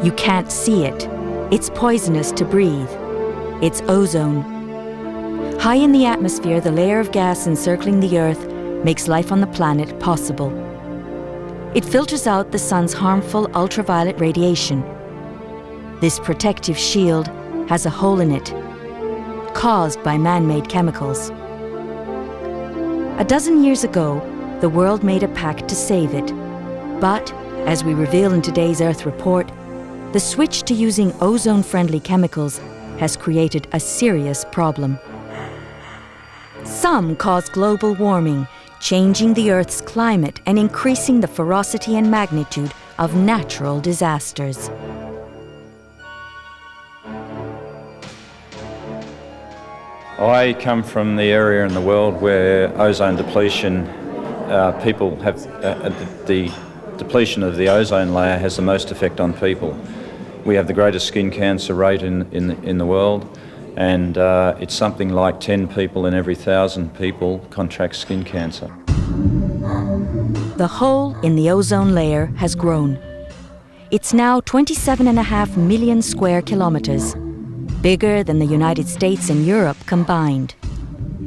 You can't see it. It's poisonous to breathe. It's ozone. High in the atmosphere, the layer of gas encircling the Earth makes life on the planet possible. It filters out the sun's harmful ultraviolet radiation. This protective shield has a hole in it, caused by man-made chemicals. A dozen years ago, the world made a pact to save it. But, as we reveal in today's Earth Report, the switch to using ozone-friendly chemicals has created a serious problem. Some cause global warming, changing the Earth's climate and increasing the ferocity and magnitude of natural disasters. I come from the area in the world where ozone depletion, people have the depletion of the ozone layer has the most effect on people. We have the greatest skin cancer rate in the world, and it's something like 10 people in every 1,000 people contract skin cancer. The hole in the ozone layer has grown. It's now 27.5 million square kilometers, bigger than the United States and Europe combined.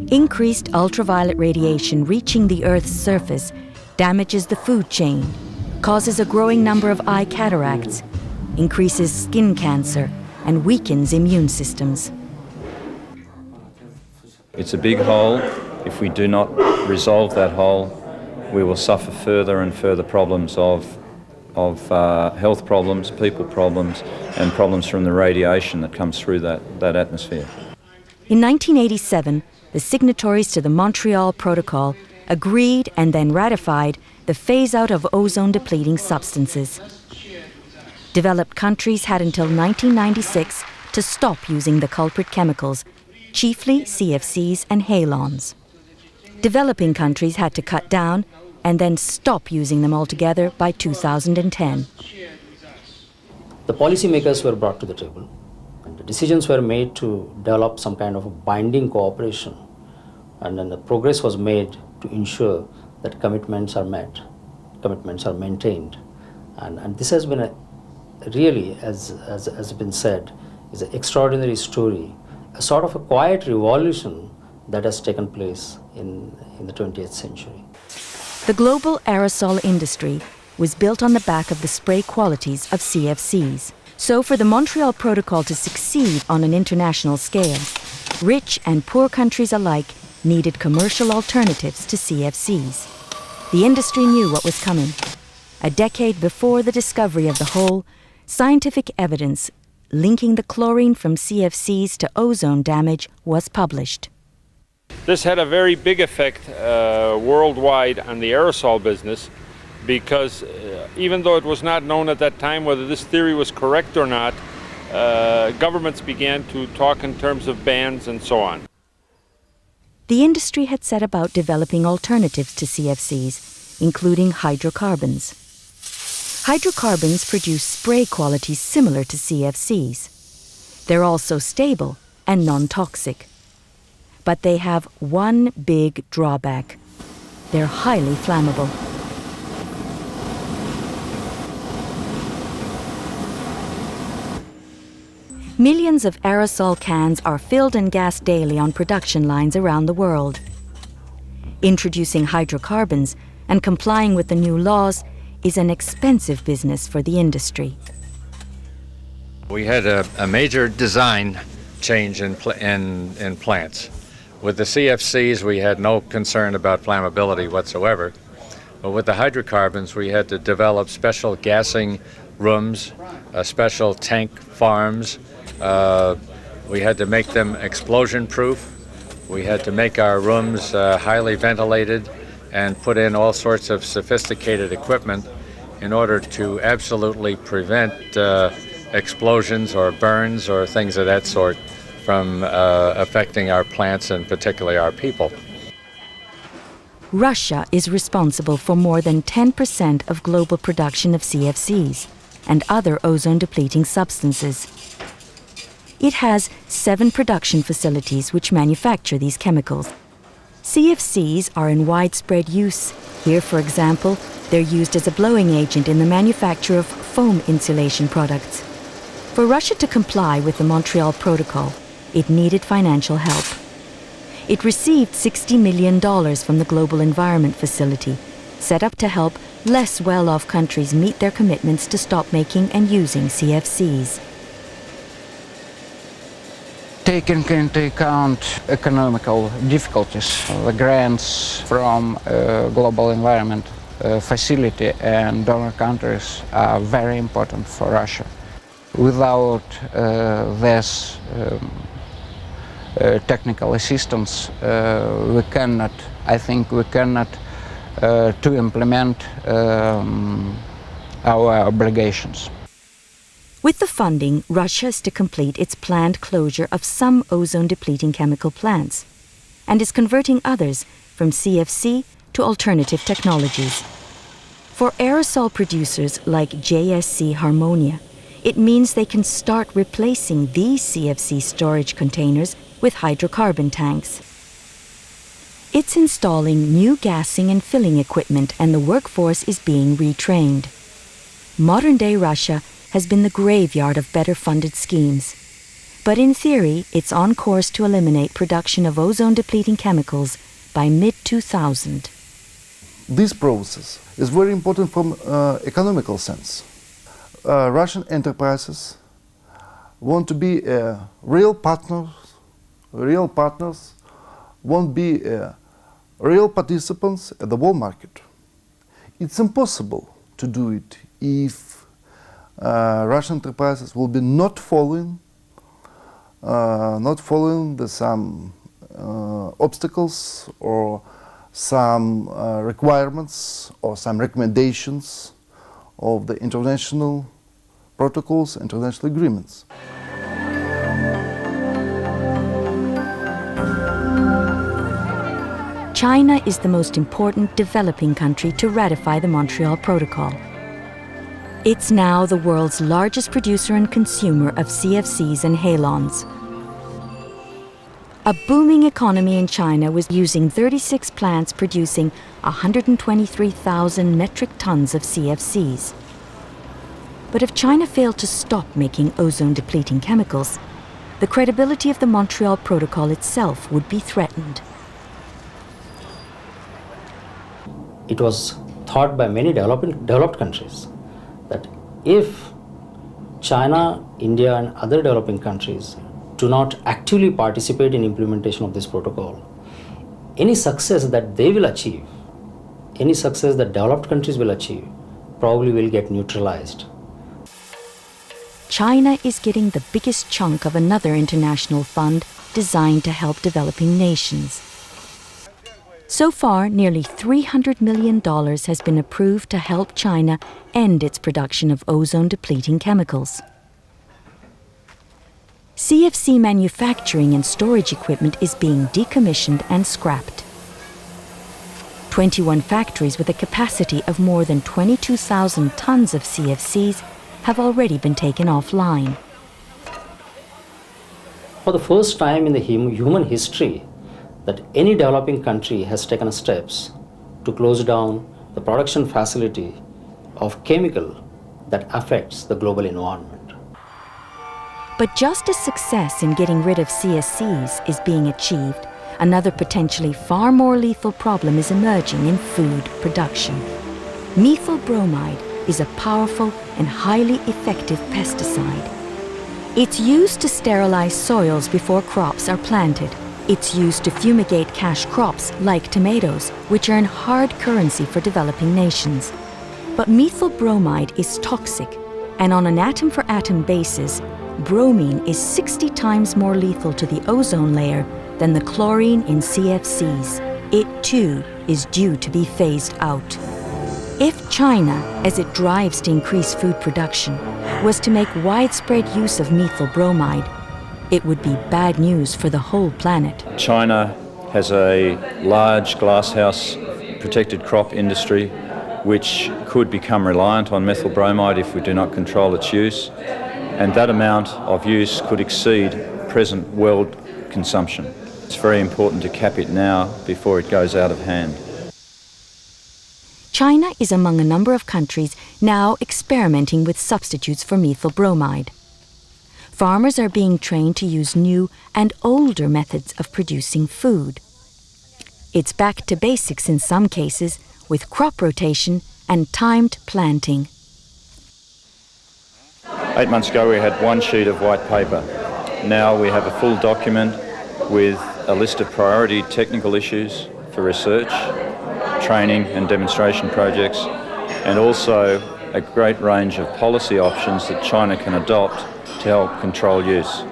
Increased ultraviolet radiation reaching the Earth's surface damages the food chain, causes a growing number of eye cataracts, increases skin cancer, and weakens immune systems. It's a big hole. If we do not resolve that hole, we will suffer further and further problems of health problems, people problems, and problems from the radiation that comes through that atmosphere. In 1987, the signatories to the Montreal Protocol agreed and then ratified the phase-out of ozone-depleting substances. Developed countries had until 1996 to stop using the culprit chemicals, chiefly CFCs and halons. Developing countries had to cut down and then stop using them altogether by 2010. The policymakers were brought to the table, and the decisions were made to develop some kind of a binding cooperation, and then the progress was made to ensure that commitments are met, commitments are maintained. And this has been a really, as has been said, is an extraordinary story, a sort of a quiet revolution that has taken place in the 20th century. The global aerosol industry was built on the back of the spray qualities of CFCs. So for the Montreal Protocol to succeed on an international scale, rich and poor countries alike needed commercial alternatives to CFCs. The industry knew what was coming. A decade before the discovery of the hole, scientific evidence linking the chlorine from CFCs to ozone damage was published. This had a very big effect worldwide on the aerosol business, because even though it was not known at that time whether this theory was correct or not, governments began to talk in terms of bans and so on. The industry had set about developing alternatives to CFCs, including hydrocarbons. Hydrocarbons produce spray qualities similar to CFCs. They're also stable and non-toxic. But they have one big drawback. They're highly flammable. Millions of aerosol cans are filled and gassed daily on production lines around the world. Introducing hydrocarbons and complying with the new laws is an expensive business for the industry. We had a major design change in plants. With the CFCs, we had no concern about flammability whatsoever. But with the hydrocarbons, we had to develop special gassing rooms, special tank farms. We had to make them explosion-proof. We had to make our rooms highly ventilated and put in all sorts of sophisticated equipment in order to absolutely prevent explosions or burns or things of that sort from affecting our plants and particularly our people. Russia is responsible for more than 10% of global production of CFCs and other ozone-depleting substances. It has 7 production facilities which manufacture these chemicals. CFCs are in widespread use. Here, for example, They're used as a blowing agent in the manufacture of foam insulation products. For Russia to comply with the Montreal Protocol, it needed financial help. It received $60 million from the Global Environment Facility, set up to help less well-off countries meet their commitments to stop making and using CFCs. Taking into account economical difficulties, the grants from Global Environment Facility and donor countries are very important for Russia. Without this technical assistance, we cannot to implement our obligations. With the funding, Russia is to complete its planned closure of some ozone-depleting chemical plants and is converting others from CFC to alternative technologies. For aerosol producers like JSC Harmonia, it means they can start replacing these CFC storage containers with hydrocarbon tanks. It's installing new gassing and filling equipment, and the workforce is being retrained. Modern-day Russia has been the graveyard of better-funded schemes. But in theory, it's on course to eliminate production of ozone-depleting chemicals by mid-2000. This process is very important from economical sense. Russian enterprises want to be real partners, want to be real participants at the world market. It's impossible to do it if Russian enterprises will be not following some obstacles or some requirements or some recommendations of the international protocols, international agreements. China is the most important developing country to ratify the Montreal Protocol. It's now the world's largest producer and consumer of CFCs and halons. A booming economy in China was using 36 plants producing 123,000 metric tons of CFCs. But if China failed to stop making ozone-depleting chemicals, the credibility of the Montreal Protocol itself would be threatened. It was thought by many developed countries that if China, India and other developing countries do not actively participate in implementation of this protocol, any success that they will achieve, any success that developed countries will achieve, probably will get neutralized. China is getting the biggest chunk of another international fund designed to help developing nations. So far, nearly $300 million has been approved to help China end its production of ozone-depleting chemicals. CFC manufacturing and storage equipment is being decommissioned and scrapped. 21 factories with a capacity of more than 22,000 tons of CFCs have already been taken offline. For the first time in the human history, that any developing country has taken steps to close down the production facility of chemical that affects the global environment. But just as success in getting rid of CFCs is being achieved, another potentially far more lethal problem is emerging in food production. Methyl bromide is a powerful and highly effective pesticide. It's used to sterilize soils before crops are planted. It's used to fumigate cash crops like tomatoes, which earn hard currency for developing nations. But methyl bromide is toxic, and on an atom-for-atom basis, bromine is 60 times more lethal to the ozone layer than the chlorine in CFCs. It, too, is due to be phased out. If China, as it drives to increase food production, was to make widespread use of methyl bromide, it would be bad news for the whole planet. China has a large glasshouse protected crop industry which could become reliant on methyl bromide if we do not control its use, and that amount of use could exceed present world consumption. It's very important to cap it now before it goes out of hand. China is among a number of countries now experimenting with substitutes for methyl bromide. Farmers are being trained to use new and older methods of producing food. It's back to basics in some cases, with crop rotation and timed planting. 8 months ago we had one sheet of white paper. Now we have a full document with a list of priority technical issues for research, training and demonstration projects, and also a great range of policy options that China can adopt to help control use.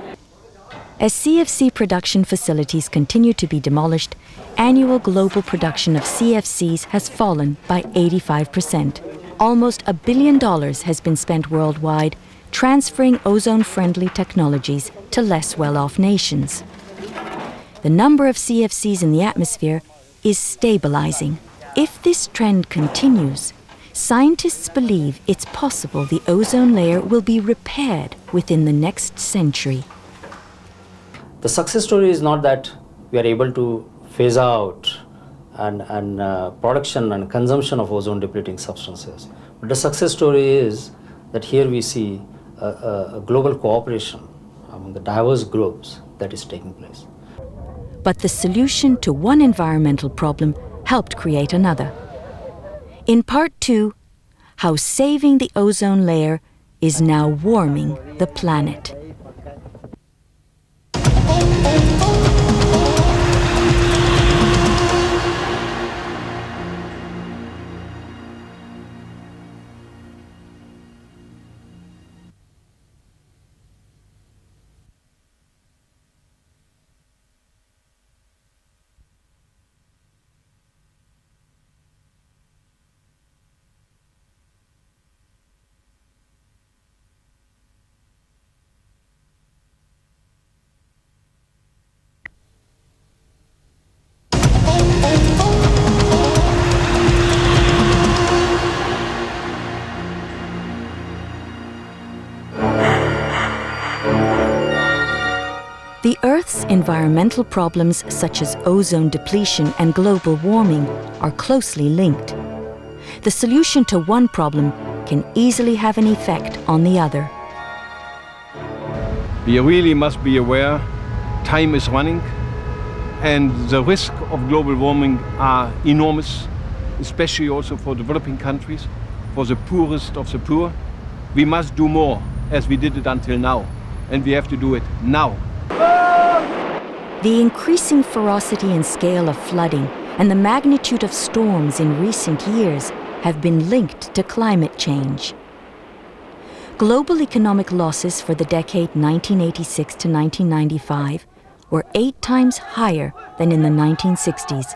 As CFC production facilities continue to be demolished, annual global production of CFCs has fallen by 85%. Almost $1 billion has been spent worldwide transferring ozone-friendly technologies to less well-off nations. The number of CFCs in the atmosphere is stabilizing. If this trend continues, scientists believe it's possible the ozone layer will be repaired within the next century. The success story is not that we are able to phase out and production and consumption of ozone-depleting substances. But the success story is that here we see a global cooperation among the diverse groups that is taking place. But the solution to one environmental problem helped create another. In Part 2, how saving the ozone layer is now warming the planet. The Earth's environmental problems such as ozone depletion and global warming are closely linked. The solution to one problem can easily have an effect on the other. We really must be aware time is running and the risk of global warming are enormous, especially also for developing countries, for the poorest of the poor. We must do more as we did it until now, and we have to do it now. The increasing ferocity and scale of flooding and the magnitude of storms in recent years have been linked to climate change. Global economic losses for the decade 1986 to 1995 were 8 times higher than in the 1960s.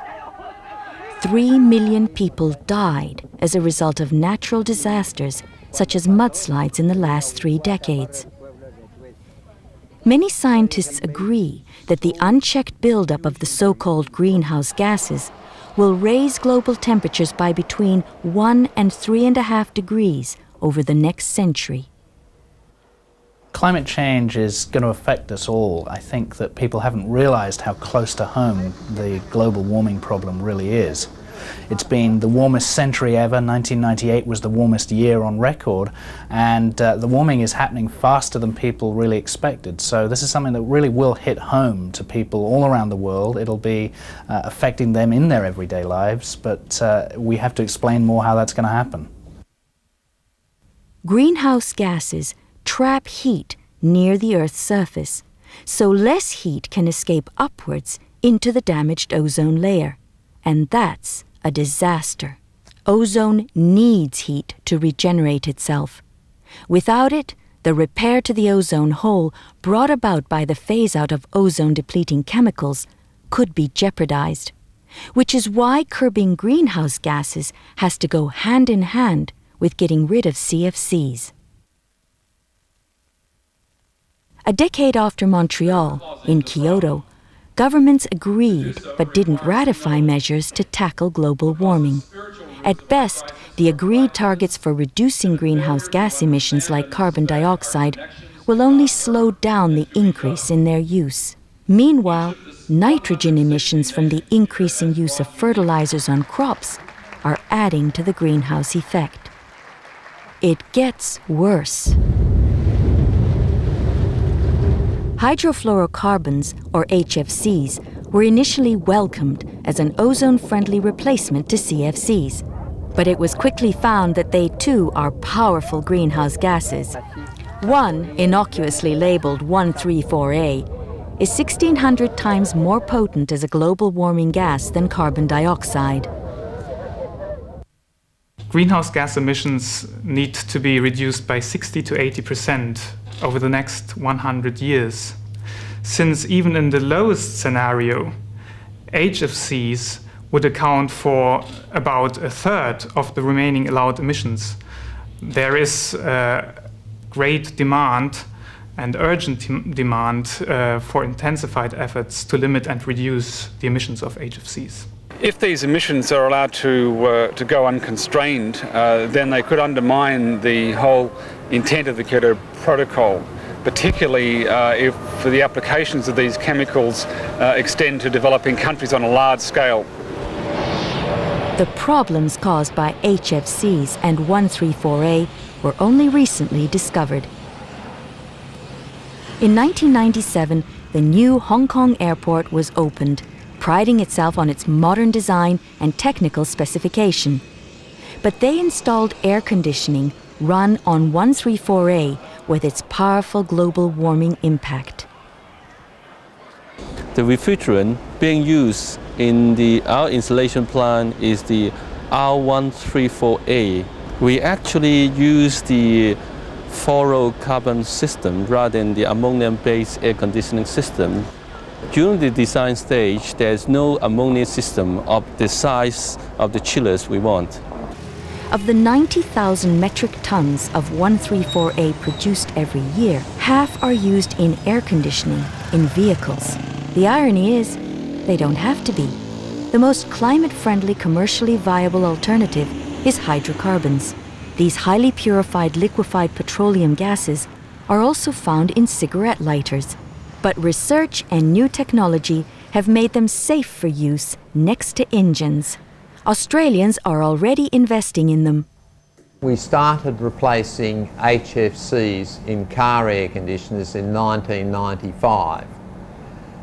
3 million people died as a result of natural disasters such as mudslides in the last 3 decades. Many scientists agree that the unchecked buildup of the so-called greenhouse gases will raise global temperatures by between 1 and 3.5 degrees over the next century. Climate change is going to affect us all. I think that people haven't realized how close to home the global warming problem really is. It's been the warmest century ever. 1998 was the warmest year on record, and the warming is happening faster than people really expected. So this is something that really will hit home to people all around the world. It'll be affecting them in their everyday lives, but we have to explain more how that's going to happen. Greenhouse gases trap heat near the Earth's surface, so less heat can escape upwards into the damaged ozone layer, and that's a disaster. Ozone needs heat to regenerate itself. Without it, the repair to the ozone hole brought about by the phase-out of ozone-depleting chemicals could be jeopardized, which is why curbing greenhouse gases has to go hand in hand with getting rid of CFCs. A decade after Montreal, in Kyoto, governments agreed but didn't ratify measures to tackle global warming. At best, the agreed targets for reducing greenhouse gas emissions like carbon dioxide will only slow down the increase in their use. Meanwhile, nitrogen emissions from the increasing use of fertilizers on crops are adding to the greenhouse effect. It gets worse. Hydrofluorocarbons, or HFCs, were initially welcomed as an ozone-friendly replacement to CFCs. But it was quickly found that they too are powerful greenhouse gases. One, innocuously labeled 134A, is 1,600 times more potent as a global warming gas than carbon dioxide. Greenhouse gas emissions need to be reduced by 60 to 80% over the next 100 years, since even in the lowest scenario, HFCs would account for about a third of the remaining allowed emissions. There is great demand and urgent demand for intensified efforts to limit and reduce the emissions of HFCs. If these emissions are allowed to go unconstrained, then they could undermine the whole intent of the Kyoto Protocol, particularly if the applications of these chemicals extend to developing countries on a large scale. The problems caused by HFCs and 134A were only recently discovered. In 1997, the new Hong Kong airport was opened, priding itself on its modern design and technical specification. But they installed air conditioning run on 134A with its powerful global warming impact. The refrigerant being used in our installation plant is the R134A. We actually use the fluorocarbon system rather than the ammonia-based air conditioning system. During the design stage, there's no ammonia system of the size of the chillers we want. Of the 90,000 metric tons of 134A produced every year, half are used in air conditioning in vehicles. The irony is, they don't have to be. The most climate-friendly, commercially viable alternative is hydrocarbons. These highly purified liquefied petroleum gases are also found in cigarette lighters. But research and new technology have made them safe for use next to engines. Australians are already investing in them. We started replacing HFCs in car air conditioners in 1995.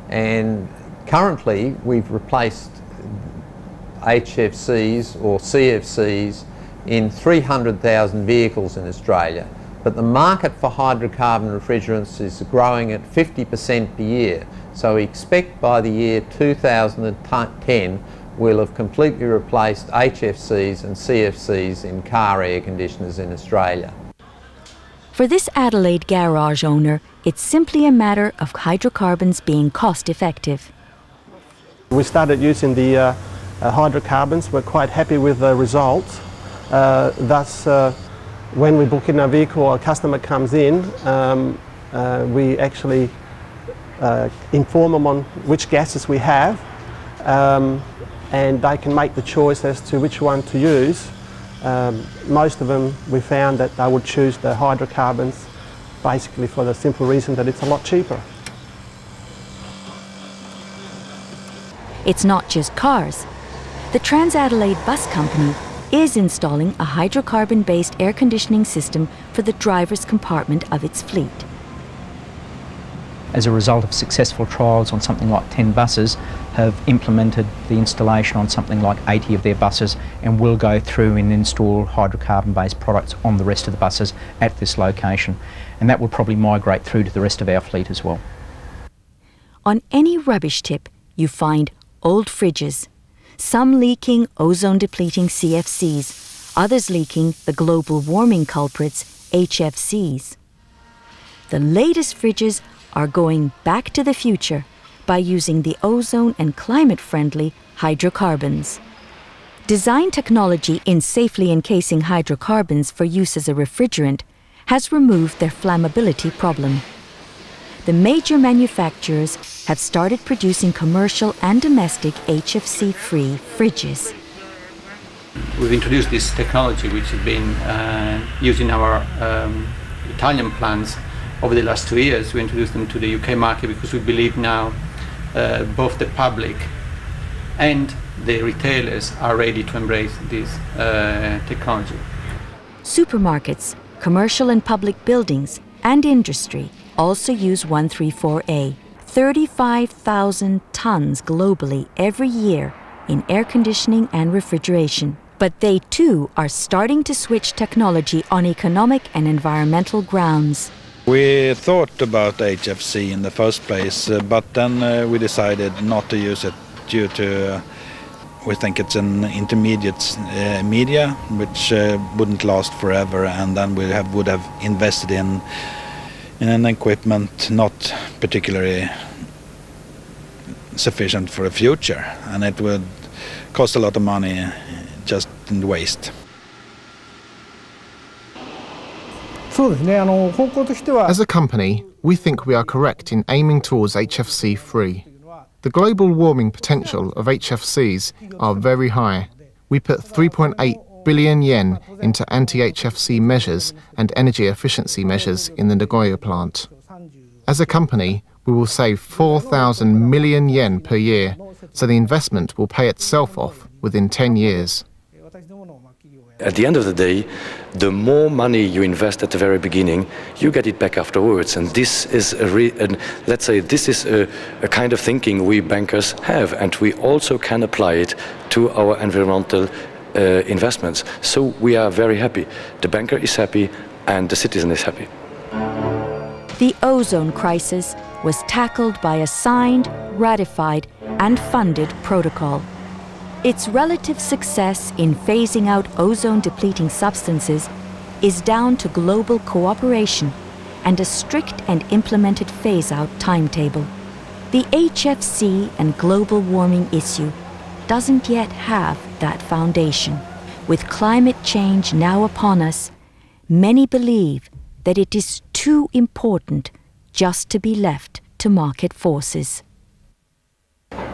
And currently we've replaced HFCs or CFCs in 300,000 vehicles in Australia. But the market for hydrocarbon refrigerants is growing at 50% per year. So we expect by the year 2010 we'll have completely replaced HFCs and CFCs in car air conditioners in Australia. For this Adelaide garage owner, it's simply a matter of hydrocarbons being cost-effective. We started using the hydrocarbons. We're quite happy with the results. Thus, when we book in a vehicle or a customer comes in, we actually inform them on which gases we have, and they can make the choice as to which one to use. Most of them, we found that they would choose the hydrocarbons basically for the simple reason that it's a lot cheaper. It's not just cars. The TransAdelaide bus company is installing a hydrocarbon-based air conditioning system for the driver's compartment of its fleet. As a result of successful trials on something like 10 buses, have implemented the installation on something like 80 of their buses, and will go through and install hydrocarbon-based products on the rest of the buses at this location. And that will probably migrate through to the rest of our fleet as well. On any rubbish tip, you find old fridges, some leaking ozone-depleting CFCs, others leaking the global warming culprits, HFCs. The latest fridges are going back to the future by using the ozone and climate-friendly hydrocarbons. Design technology in safely encasing hydrocarbons for use as a refrigerant has removed their flammability problem. The major manufacturers have started producing commercial and domestic HFC-free fridges. We've introduced this technology which has been used in our Italian plants over the last 2 years. We introduced them to the UK market because we believe now both the public and the retailers are ready to embrace this technology. Supermarkets, commercial and public buildings, and industry also use 134A. 35,000 tons globally every year in air conditioning and refrigeration. But they too are starting to switch technology on economic and environmental grounds. We thought about HFC in the first place, but then we decided not to use it due to we think it's an intermediate media which wouldn't last forever, and then we would have invested in an equipment not particularly sufficient for the future, and it would cost a lot of money just in waste. As a company, we think we are correct in aiming towards HFC-free. The global warming potential of HFCs are very high. We put 3.8 billion yen into anti-HFC measures and energy efficiency measures in the Nagoya plant. As a company, we will save 4,000 million yen per year, so the investment will pay itself off within 10 years. At the end of the day, the more money you invest at the very beginning, you get it back afterwards. And this is let's say this is a kind of thinking we bankers have, and we also can apply it to our environmental investments. So we are very happy. The banker is happy and the citizen is happy. The ozone crisis was tackled by a signed, ratified, and funded protocol. Its relative success in phasing out ozone-depleting substances is down to global cooperation and a strict and implemented phase-out timetable. The HFC and global warming issue doesn't yet have that foundation. With climate change now upon us, many believe that it is too important just to be left to market forces.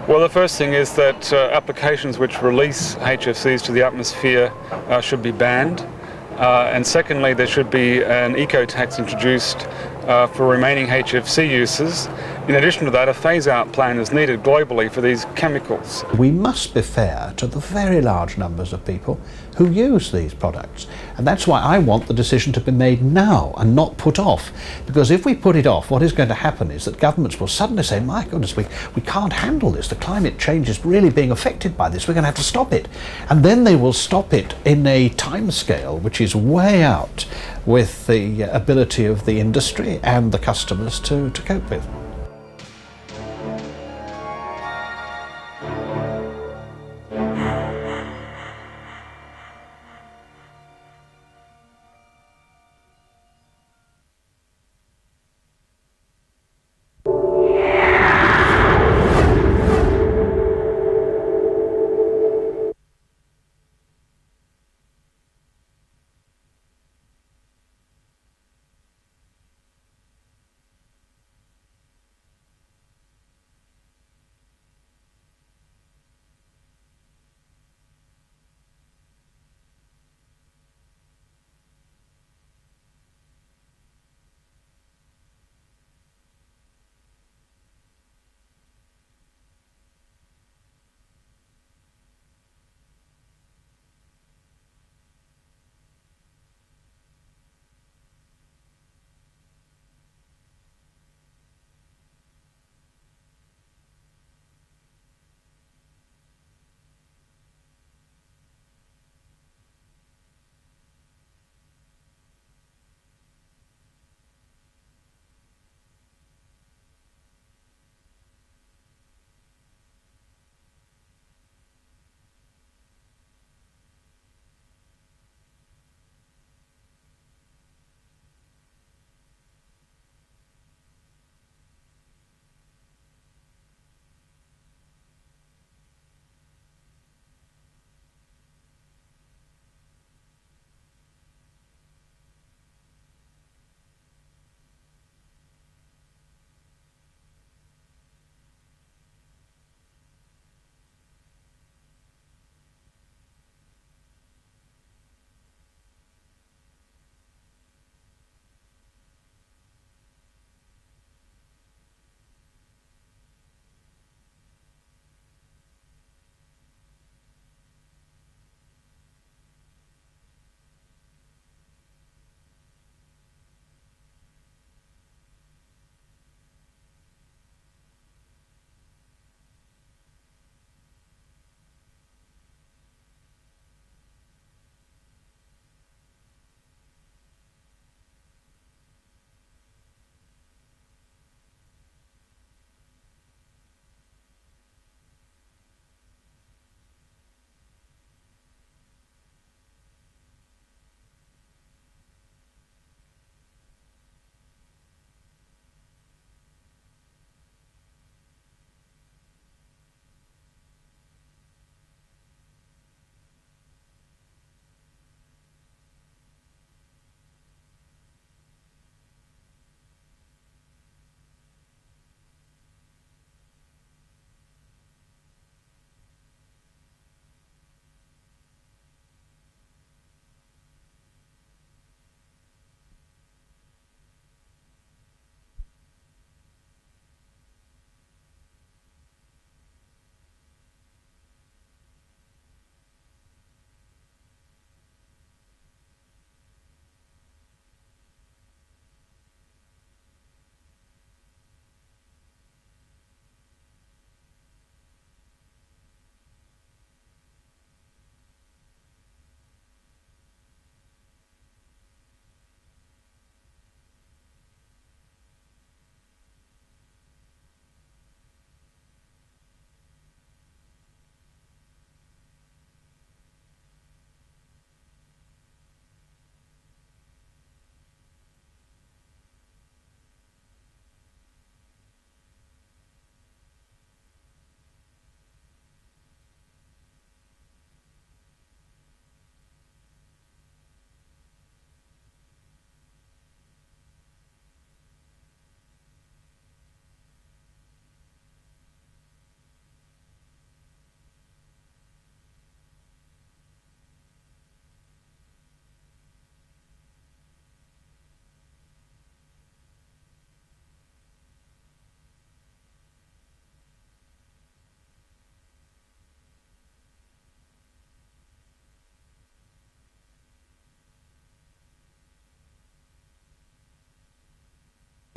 Well, the first thing is that applications which release HFCs to the atmosphere should be banned. And secondly, there should be an eco-tax introduced for remaining HFC uses. In addition to that, a phase-out plan is needed globally for these chemicals. We must be fair to the very large numbers of people who use these products. And that's why I want the decision to be made now and not put off. Because if we put it off, what is going to happen is that governments will suddenly say, my goodness, we can't handle this. The climate change is really being affected by this. We're going to have to stop it. And then they will stop it in a time scale which is way out with the ability of the industry and the customers to cope with.